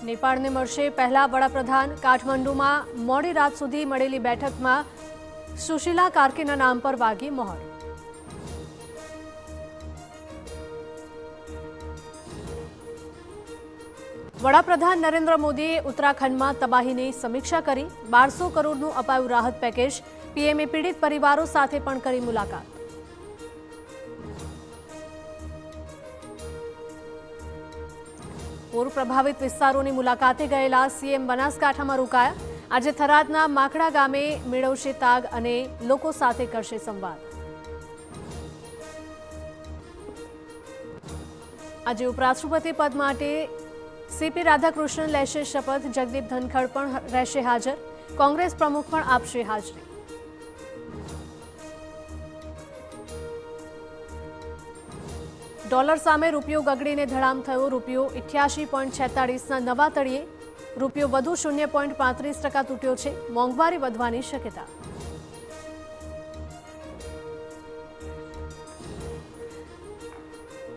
નેપાળને મળશે પહેલા વડાપ્રધાન। કાઠમંડુમાં મોડી રાત સુધી મળેલી બેઠકમાં સુશીલા કાર્કેના નામ પર વાગી મહોર। વડાપ્રધાન નરેન્દ્ર મોદીએ ઉત્તરાખંડમાં તબાહીની સમીક્ષા કરી। 1200 કરોડનું અપાયું રાહત પેકેજ। પીએમએ પીડિત પરિવારો સાથે પણ કરી મુલાકાત। પૂર પ્રભાવિત વિસ્તારોની મુલાકાતે ગયેલા સીએમ બનાસકાંઠામાં રોકાયા। આજે થરાદના માખડા ગામે મેળવશે તાગ અને લોકો સાથે કરશે સંવાદ। આજે ઉપરાષ્ટ્રપતિ પદ માટે સીપી રાધાકૃષ્ણન લેશે શપથ। જગદીપ ધનખડ પણ રહેશે હાજર। કોંગ્રેસ પ્રમુખ પણ આપશે હાજરી। ડોલર સામે રૂપિયો ગગડીને ધડામ થયો। રૂપિયો 88.46ના નવા તળિયે। રૂપિયો વધુ 0.35% તૂટ્યો છે। મોંઘવારી વધવાની શક્યતા।